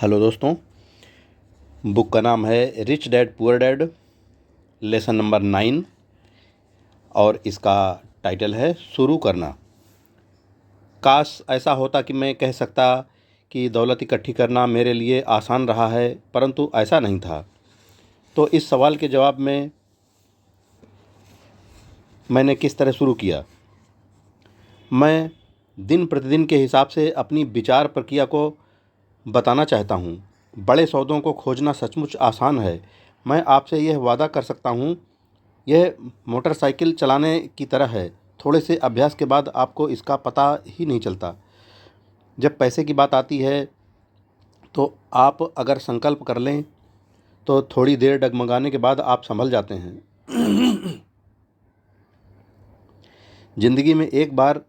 Hello दोस्तों। Book का नाम है rich dad poor dad, lesson number 9 और इसका टाइटल है शुरू करना। काश ऐसा होता कि मैं कह सकता कि दौलत इकट्ठी करना मेरे लिए आसान रहा है, परंतु ऐसा नहीं था। तो इस सवाल के जवाब में मैंने किस तरह शुरू किया। मैं दिन प्रतिदिन के हिसाब से अपनी विचार प्रक्रिया को बताना चाहता हूँ। बड़े सौदों को खोजना सचमुच आसान है। मैं आपसे यह वादा कर सकता हूँ, यह मोटरसाइकिल चलाने की तरह है। थोड़े से अभ्यास के बाद आपको इसका पता ही नहीं चलता। जब पैसे की बात आती है तो आप अगर संकल्प कर लें तो थोड़ी देर डगमगाने के बाद आप संभल जाते हैं। ज़िंदगी में एक बार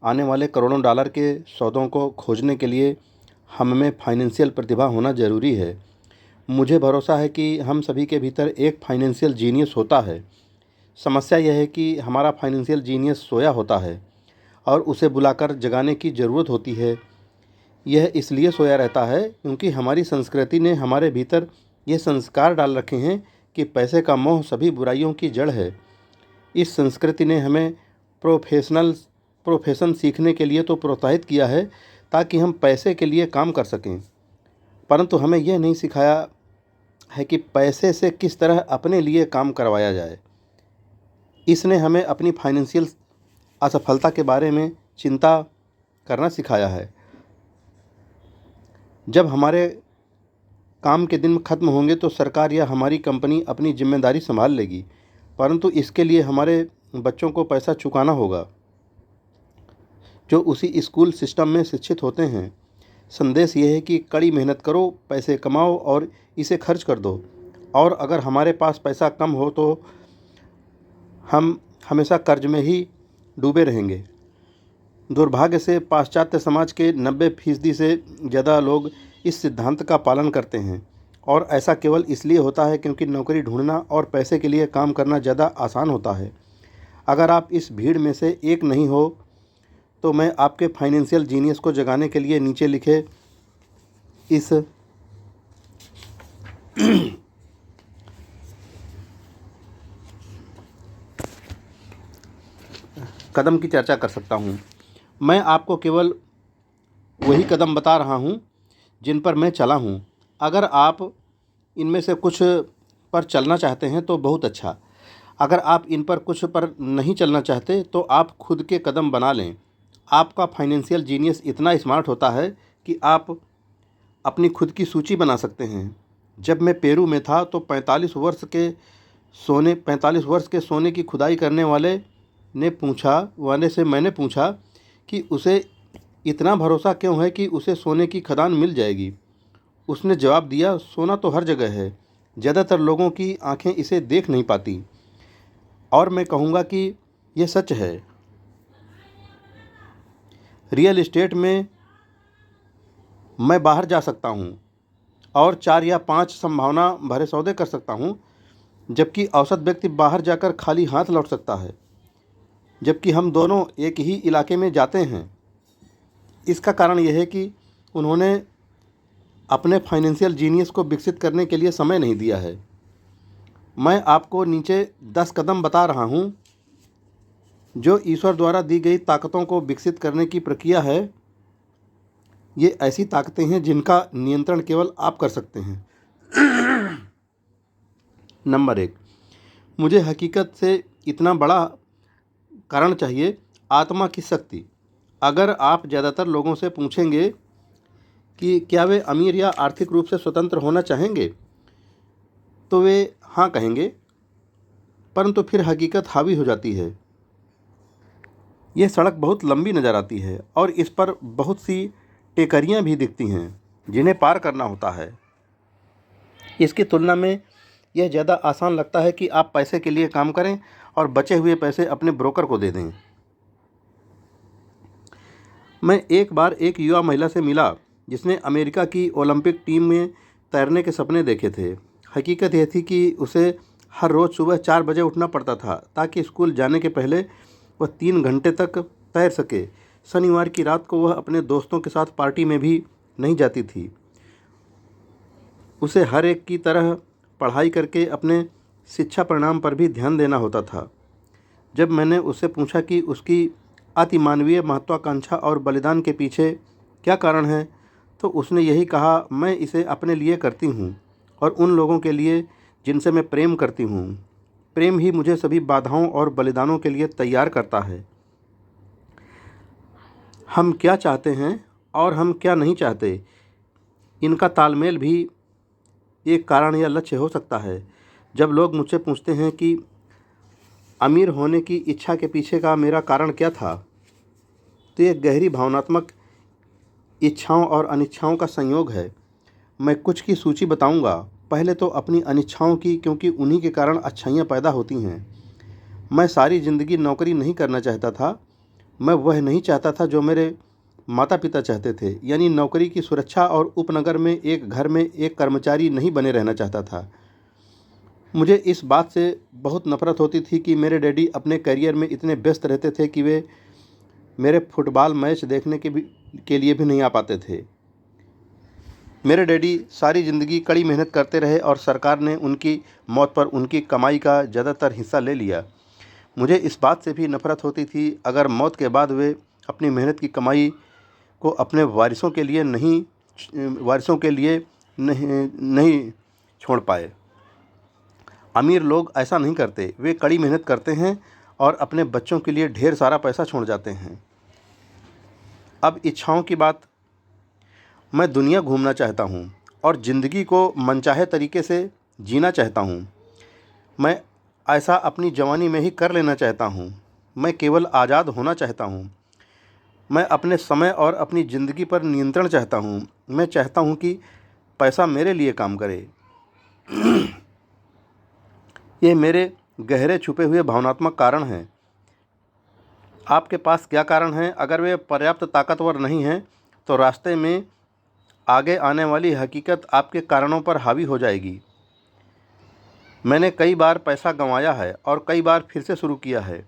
आने वाले करोड़ों डॉलर के सौदों को खोजने के लिए हम में फाइनेंशियल प्रतिभा होना ज़रूरी है। मुझे भरोसा है कि हम सभी के भीतर एक फाइनेंशियल जीनियस होता है। समस्या यह है कि हमारा फाइनेंशियल जीनियस सोया होता है और उसे बुलाकर जगाने की ज़रूरत होती है। यह इसलिए सोया रहता है क्योंकि हमारी संस्कृति ने हमारे भीतर ये संस्कार डाल रखे हैं कि पैसे का मोह सभी बुराइयों की जड़ है। इस संस्कृति ने हमें प्रोफेशन सीखने के लिए तो प्रोत्साहित किया है ताकि हम पैसे के लिए काम कर सकें, परंतु हमें यह नहीं सिखाया है कि पैसे से किस तरह अपने लिए काम करवाया जाए। इसने हमें अपनी फाइनेंशियल असफलता के बारे में चिंता करना सिखाया है। जब हमारे काम के दिन खत्म होंगे तो सरकार या हमारी कंपनी अपनी जिम्मेदारी संभाल लेगी, परंतु इसके लिए हमारे बच्चों को पैसा चुकाना होगा जो उसी स्कूल सिस्टम में शिक्षित होते हैं। संदेश यह है कि कड़ी मेहनत करो, पैसे कमाओ और इसे खर्च कर दो, और अगर हमारे पास पैसा कम हो तो हम हमेशा कर्ज में ही डूबे रहेंगे। दुर्भाग्य से पाश्चात्य समाज के 90% से ज़्यादा लोग इस सिद्धांत का पालन करते हैं, और ऐसा केवल इसलिए होता है क्योंकि नौकरी ढूंढना और पैसे के लिए काम करना ज़्यादा आसान होता है। अगर आप इस भीड़ में से एक नहीं हो तो मैं आपके फाइनेंशियल जीनियस को जगाने के लिए नीचे लिखे इस कदम की चर्चा कर सकता हूँ। मैं आपको केवल वही कदम बता रहा हूँ जिन पर मैं चला हूँ। अगर आप इनमें से कुछ पर चलना चाहते हैं तो बहुत अच्छा। अगर आप इन पर कुछ पर नहीं चलना चाहते तो आप खुद के कदम बना लें। आपका फाइनेंशियल जीनियस इतना स्मार्ट होता है कि आप अपनी खुद की सूची बना सकते हैं। जब मैं पेरू में था तो 45 वर्ष के सोने की खुदाई करने वाले से मैंने पूछा कि उसे इतना भरोसा क्यों है कि उसे सोने की खदान मिल जाएगी। उसने जवाब दिया, सोना तो हर जगह है, ज़्यादातर लोगों की आंखें इसे देख नहीं पाती। और मैं कहूँगा कि यह सच है। रियल एस्टेट में मैं बाहर जा सकता हूँ और 4 या 5 संभावना भरे सौदे कर सकता हूँ, जबकि औसत व्यक्ति बाहर जाकर खाली हाथ लौट सकता है। जबकि हम दोनों एक ही इलाके में जाते हैं। इसका कारण यह है कि उन्होंने अपने फाइनेंशियल जीनियस को विकसित करने के लिए समय नहीं दिया है। मैं आपको नीचे 10 कदम बता रहा हूँ जो ईश्वर द्वारा दी गई ताकतों को विकसित करने की प्रक्रिया है। ये ऐसी ताकतें हैं जिनका नियंत्रण केवल आप कर सकते हैं। नंबर 1, मुझे हकीकत से इतना बड़ा कारण चाहिए, आत्मा की शक्ति। अगर आप ज़्यादातर लोगों से पूछेंगे कि क्या वे अमीर या आर्थिक रूप से स्वतंत्र होना चाहेंगे तो वे हाँ कहेंगे, परंतु फिर हकीकत हावी हो जाती है। यह सड़क बहुत लंबी नज़र आती है और इस पर बहुत सी टेकरियाँ भी दिखती हैं जिन्हें पार करना होता है। इसकी तुलना में यह ज़्यादा आसान लगता है कि आप पैसे के लिए काम करें और बचे हुए पैसे अपने ब्रोकर को दे दें। मैं एक बार एक युवा महिला से मिला जिसने अमेरिका की ओलंपिक टीम में तैरने के सपने देखे थे। हकीकत यह थी कि उसे हर रोज़ सुबह 4 बजे उठना पड़ता था ताकि स्कूल जाने के पहले वह 3 घंटे तक तैर सके। शनिवार की रात को वह अपने दोस्तों के साथ पार्टी में भी नहीं जाती थी। उसे हर एक की तरह पढ़ाई करके अपने शिक्षा परिणाम पर भी ध्यान देना होता था। जब मैंने उससे पूछा कि उसकी अतिमानवीय महत्वाकांक्षा और बलिदान के पीछे क्या कारण है, तो उसने यही कहा, मैं इसे अपने लिए करती हूँ और उन लोगों के लिए जिनसे मैं प्रेम करती हूँ। प्रेम ही मुझे सभी बाधाओं और बलिदानों के लिए तैयार करता है। हम क्या चाहते हैं और हम क्या नहीं चाहते, इनका तालमेल भी एक कारण या लक्ष्य हो सकता है। जब लोग मुझसे पूछते हैं कि अमीर होने की इच्छा के पीछे का मेरा कारण क्या था, तो ये गहरी भावनात्मक इच्छाओं और अनिच्छाओं का संयोग है। मैं कुछ की सूची बताऊंगा। पहले तो अपनी अनिच्छाओं की, क्योंकि उन्हीं के कारण अच्छाइयाँ पैदा होती हैं। मैं सारी ज़िंदगी नौकरी नहीं करना चाहता था। मैं वह नहीं चाहता था जो मेरे माता पिता चाहते थे, यानी नौकरी की सुरक्षा और उपनगर में एक घर में एक कर्मचारी नहीं बने रहना चाहता था। मुझे इस बात से बहुत नफरत होती थी कि मेरे डैडी अपने करियर में इतने व्यस्त रहते थे कि वे मेरे फुटबॉल मैच देखने के लिए भी नहीं आ पाते थे। मेरे डैडी सारी ज़िंदगी कड़ी मेहनत करते रहे और सरकार ने उनकी मौत पर उनकी कमाई का ज़्यादातर हिस्सा ले लिया। मुझे इस बात से भी नफरत होती थी अगर मौत के बाद वे अपनी मेहनत की कमाई को अपने वारिसों के लिए नहीं छोड़ पाए। अमीर लोग ऐसा नहीं करते। वे कड़ी मेहनत करते हैं और अपने बच्चों के लिए ढेर सारा पैसा छोड़ जाते हैं। अब इच्छाओं की बात। मैं दुनिया घूमना चाहता हूँ और ज़िंदगी को मनचाहे तरीके से जीना चाहता हूँ। मैं ऐसा अपनी जवानी में ही कर लेना चाहता हूँ। मैं केवल आज़ाद होना चाहता हूँ। मैं अपने समय और अपनी ज़िंदगी पर नियंत्रण चाहता हूँ। मैं चाहता हूँ कि पैसा मेरे लिए काम करे। ये मेरे गहरे छुपे हुए भावनात्मक कारण हैं। आपके पास क्या कारण हैं? अगर वे पर्याप्त ताकतवर नहीं हैं तो रास्ते में आगे आने वाली हकीकत आपके कारणों पर हावी हो जाएगी। मैंने कई बार पैसा गंवाया है और कई बार फिर से शुरू किया है,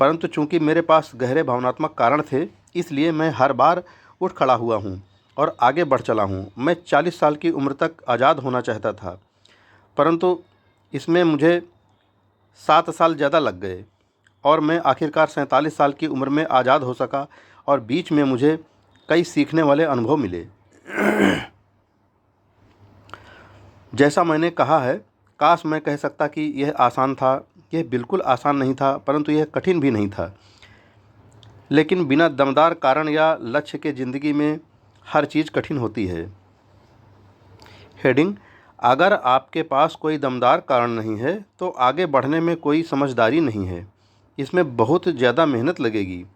परंतु चूंकि मेरे पास गहरे भावनात्मक कारण थे, इसलिए मैं हर बार उठ खड़ा हुआ हूँ और आगे बढ़ चला हूँ। मैं 40 साल की उम्र तक आज़ाद होना चाहता था, परंतु इसमें मुझे 7 साल ज़्यादा लग गए और मैं आखिरकार 47 साल की उम्र में आज़ाद हो सका और बीच में मुझे कई सीखने वाले अनुभव मिले। जैसा मैंने कहा है, काश मैं कह सकता कि यह आसान था। यह बिल्कुल आसान नहीं था, परंतु यह कठिन भी नहीं था। लेकिन बिना दमदार कारण या लक्ष्य के ज़िंदगी में हर चीज़ कठिन होती है। हेडिंग: अगर आपके पास कोई दमदार कारण नहीं है तो आगे बढ़ने में कोई समझदारी नहीं है। इसमें बहुत ज़्यादा मेहनत लगेगी।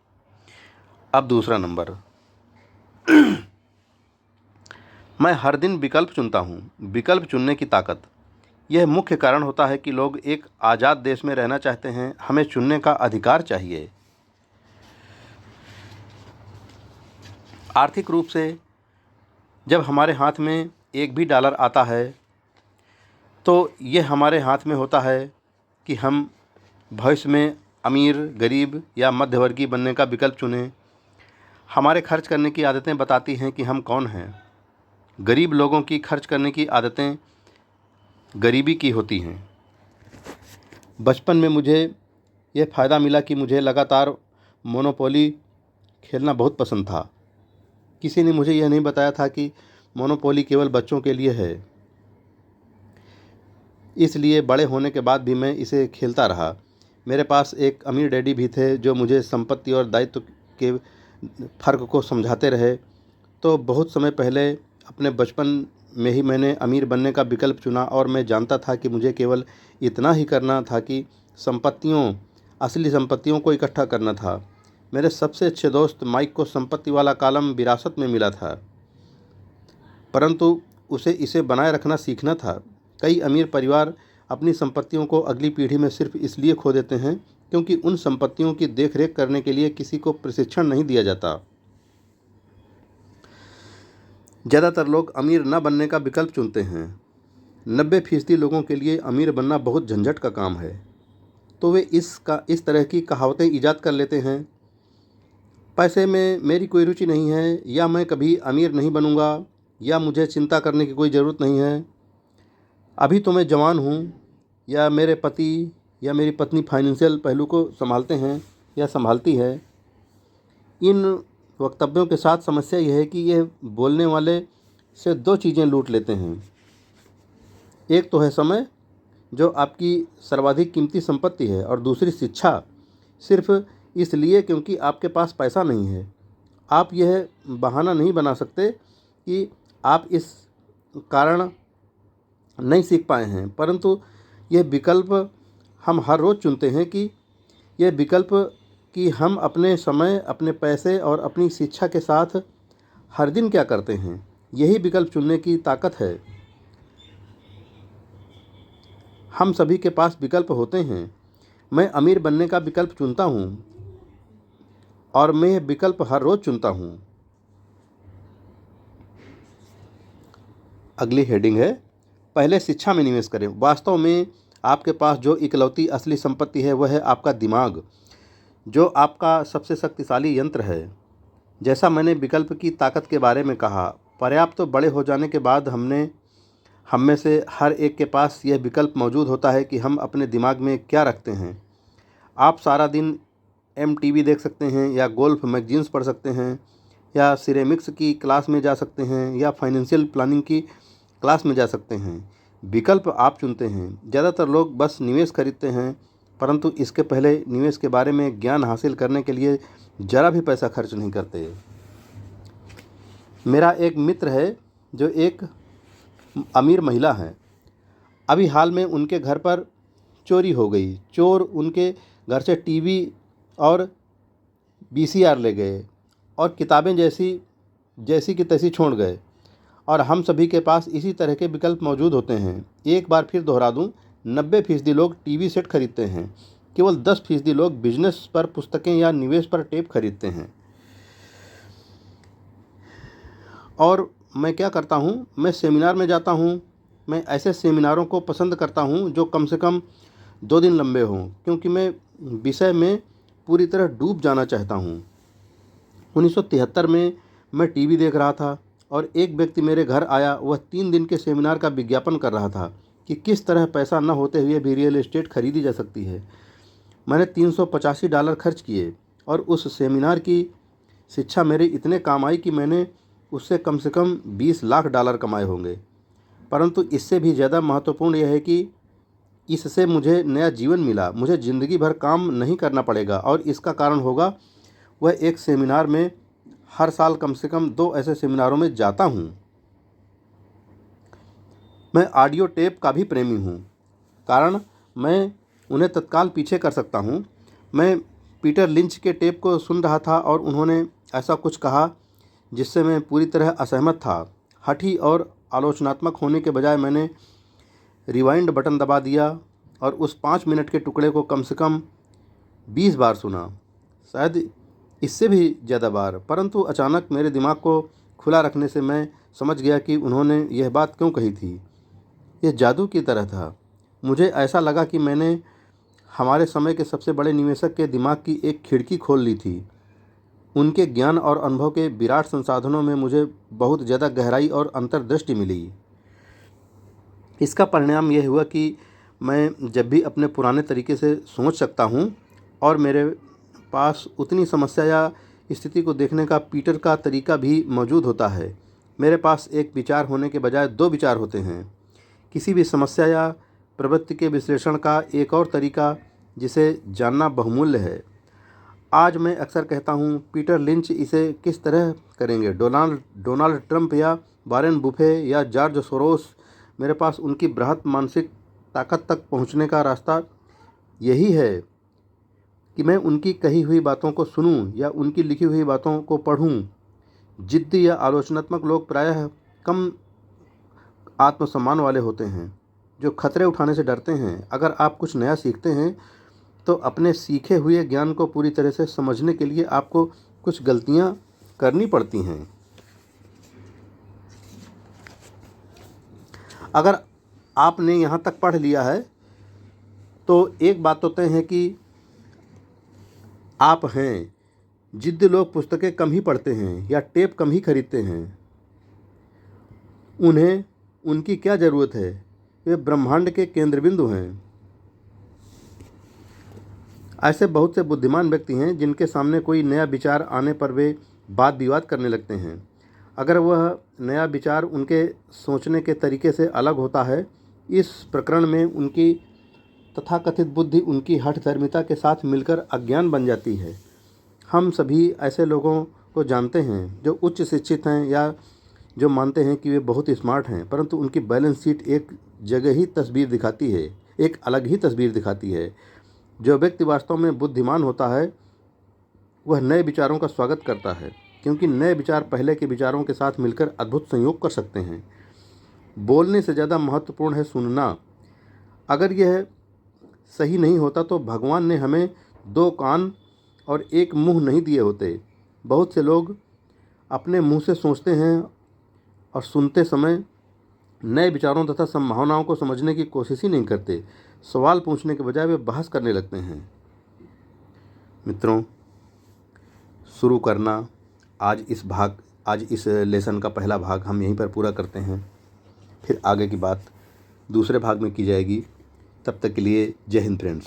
अब दूसरा नंबर। मैं हर दिन विकल्प चुनता हूँ। विकल्प चुनने की ताकत। यह मुख्य कारण होता है कि लोग एक आज़ाद देश में रहना चाहते हैं। हमें चुनने का अधिकार चाहिए। आर्थिक रूप से जब हमारे हाथ में एक भी डॉलर आता है तो यह हमारे हाथ में होता है कि हम भविष्य में अमीर, गरीब या मध्यवर्गीय बनने का विकल्प चुनें। हमारे खर्च करने की आदतें बताती हैं कि हम कौन हैं। गरीब लोगों की खर्च करने की आदतें गरीबी की होती हैं। बचपन में मुझे यह फ़ायदा मिला कि मुझे लगातार मोनोपोली खेलना बहुत पसंद था। किसी ने मुझे यह नहीं बताया था कि मोनोपोली केवल बच्चों के लिए है। इसलिए बड़े होने के बाद भी मैं इसे खेलता रहा। मेरे पास एक अमीर डैडी भी थे जो मुझे संपत्ति और दायित्व के फ़र्क को समझाते रहे। तो बहुत समय पहले अपने बचपन में ही मैंने अमीर बनने का विकल्प चुना और मैं जानता था कि मुझे केवल इतना ही करना था कि असली संपत्तियों को इकट्ठा करना था। मेरे सबसे अच्छे दोस्त माइक को संपत्ति वाला कॉलम विरासत में मिला था, परंतु उसे इसे बनाए रखना सीखना था। कई अमीर परिवार अपनी संपत्तियों को अगली पीढ़ी में सिर्फ इसलिए खो देते हैं क्योंकि उन संपत्तियों की देखरेख करने के लिए किसी को प्रशिक्षण नहीं दिया जाता। ज़्यादातर लोग अमीर न बनने का विकल्प चुनते हैं। 90% लोगों के लिए अमीर बनना बहुत झंझट का काम है, तो वे इस तरह की कहावतें ईजाद कर लेते हैं। पैसे में मेरी कोई रुचि नहीं है, या मैं कभी अमीर नहीं बनूंगा, या मुझे चिंता करने की कोई ज़रूरत नहीं है। अभी तो मैं जवान हूँ, या मेरे पति या मेरी पत्नी फाइनेंशियल पहलू को संभालते हैं या संभालती है। इन वक्तव्यों के साथ समस्या यह है कि यह बोलने वाले से दो चीज़ें लूट लेते हैं। एक तो है समय, जो आपकी सर्वाधिक कीमती संपत्ति है, और दूसरी शिक्षा, सिर्फ इसलिए क्योंकि आपके पास पैसा नहीं है। आप यह बहाना नहीं बना सकते कि आप इस कारण नहीं सीख पाए हैं, परंतु यह विकल्प हम हर रोज़ चुनते हैं कि यह विकल्प कि हम अपने समय, अपने पैसे और अपनी शिक्षा के साथ हर दिन क्या करते हैं। यही विकल्प चुनने की ताकत है। हम सभी के पास विकल्प होते हैं। मैं अमीर बनने का विकल्प चुनता हूँ, और मैं यह विकल्प हर रोज़ चुनता हूँ। अगली हेडिंग है, पहले शिक्षा में निवेश करें। वास्तव में आपके पास जो इकलौती असली संपत्ति है, वह है आपका दिमाग, जो आपका सबसे शक्तिशाली यंत्र है। जैसा मैंने विकल्प की ताकत के बारे में कहा, पर्याप्त बड़े हो जाने के बाद हम में से हर एक के पास यह विकल्प मौजूद होता है कि हम अपने दिमाग में क्या रखते हैं। आप सारा दिन MTV देख सकते हैं, या गोल्फ मैगजीन्स पढ़ सकते हैं, या सिरेमिक्स की क्लास में जा सकते हैं, या फाइनेंशियल प्लानिंग की क्लास में जा सकते हैं। विकल्प आप चुनते हैं। ज़्यादातर लोग बस निवेश खरीदते हैं, परंतु इसके पहले निवेश के बारे में ज्ञान हासिल करने के लिए ज़रा भी पैसा खर्च नहीं करते। मेरा एक मित्र है जो एक अमीर महिला है। अभी हाल में उनके घर पर चोरी हो गई। चोर उनके घर से टीवी और VCR ले गए, और किताबें जैसी की तैसी छोड़ गए। और हम सभी के पास इसी तरह के विकल्प मौजूद होते हैं। एक बार फिर दोहरा दूं, 90% लोग टीवी सेट खरीदते हैं। केवल 10% लोग बिजनेस पर पुस्तकें या निवेश पर टेप खरीदते हैं। और मैं क्या करता हूँ, मैं सेमिनार में जाता हूँ। मैं ऐसे सेमिनारों को पसंद करता हूँ जो कम से कम 2 दिन लंबे हों, क्योंकि मैं विषय में पूरी तरह डूब जाना चाहता हूँ। 1973 में मैं टीवी देख रहा था, और एक व्यक्ति मेरे घर आया। वह 3 दिन के सेमिनार का विज्ञापन कर रहा था कि किस तरह पैसा न होते हुए भी रियल एस्टेट खरीदी जा सकती है। मैंने $385 खर्च किए, और उस सेमिनार की शिक्षा मेरे इतने काम आई कि मैंने उससे कम से कम $20 लाख कमाए होंगे। परंतु इससे भी ज़्यादा महत्वपूर्ण यह है कि इससे मुझे नया जीवन मिला। मुझे ज़िंदगी भर काम नहीं करना पड़ेगा, और इसका कारण होगा वह एक सेमिनार में हर साल कम से कम 2 ऐसे सेमिनारों में जाता हूँ। मैं ऑडियो टेप का भी प्रेमी हूँ, कारण मैं उन्हें तत्काल पीछे कर सकता हूँ। मैं पीटर लिंच के टेप को सुन रहा था, और उन्होंने ऐसा कुछ कहा जिससे मैं पूरी तरह असहमत था। हठी और आलोचनात्मक होने के बजाय मैंने रिवाइंड बटन दबा दिया, और उस 5 मिनट के टुकड़े को कम से कम 20 बार सुना, शायद इससे भी ज़्यादा बार। परंतु अचानक मेरे दिमाग को खुला रखने से मैं समझ गया कि उन्होंने यह बात क्यों कही थी। यह जादू की तरह था। मुझे ऐसा लगा कि मैंने हमारे समय के सबसे बड़े निवेशक के दिमाग की एक खिड़की खोल ली थी। उनके ज्ञान और अनुभव के विराट संसाधनों में मुझे बहुत ज़्यादा गहराई और अंतर्दृष्टि मिली। इसका परिणाम यह हुआ कि मैं जब भी अपने पुराने तरीके से सोच सकता हूँ, और मेरे पास उतनी समस्या या स्थिति को देखने का पीटर का तरीका भी मौजूद होता है। मेरे पास एक विचार होने के बजाय 2 विचार होते हैं। किसी भी समस्या या प्रवृत्ति के विश्लेषण का एक और तरीका, जिसे जानना बहुमूल्य है। आज मैं अक्सर कहता हूँ, पीटर लिंच इसे किस तरह करेंगे? डोनाल्ड ट्रंप या वॉरेन बुफे या जॉर्ज सोरोस? मेरे पास उनकी बृहत मानसिक ताकत तक पहुँचने का रास्ता यही है कि मैं उनकी कही हुई बातों को सुनूं या उनकी लिखी हुई बातों को पढ़ूं। जिद्दी या आलोचनात्मक लोग प्रायः कम आत्मसम्मान वाले होते हैं, जो खतरे उठाने से डरते हैं। अगर आप कुछ नया सीखते हैं, तो अपने सीखे हुए ज्ञान को पूरी तरह से समझने के लिए आपको कुछ गलतियां करनी पड़ती हैं। अगर आपने यहाँ तक पढ़ लिया है, तो एक बात तो तय है कि आप हैं। जिद्दी लोग पुस्तकें कम ही पढ़ते हैं या टेप कम ही खरीदते हैं। उन्हें उनकी क्या ज़रूरत है, वे ब्रह्मांड के केंद्र बिंदु हैं। ऐसे बहुत से बुद्धिमान व्यक्ति हैं जिनके सामने कोई नया विचार आने पर वे वाद विवाद करने लगते हैं। अगर वह नया विचार उनके सोचने के तरीके से अलग होता है, इस प्रकरण में उनकी तथाकथित बुद्धि उनकी हठधर्मिता के साथ मिलकर अज्ञान बन जाती है। हम सभी ऐसे लोगों को जानते हैं जो उच्च शिक्षित हैं या जो मानते हैं कि वे बहुत स्मार्ट हैं, परंतु उनकी बैलेंस शीट एक जगह ही तस्वीर दिखाती है, एक अलग ही तस्वीर दिखाती है। जो व्यक्ति वास्तव में बुद्धिमान होता है वह नए विचारों का स्वागत करता है, क्योंकि नए विचार पहले के विचारों के साथ मिलकर अद्भुत संयोग कर सकते हैं। बोलने से ज़्यादा महत्वपूर्ण है सुनना। अगर यह सही नहीं होता तो भगवान ने हमें 2 कान और 1 मुंह नहीं दिए होते। बहुत से लोग अपने मुंह से सोचते हैं और सुनते समय नए विचारों तथा संभावनाओं को समझने की कोशिश ही नहीं करते। सवाल पूछने के बजाय वे बहस करने लगते हैं। मित्रों, शुरू करना आज इस लेसन का पहला भाग हम यहीं पर पूरा करते हैं। फिर आगे की बात दूसरे भाग में की जाएगी। तब तक के लिए जय हिंद फ्रेंड्स।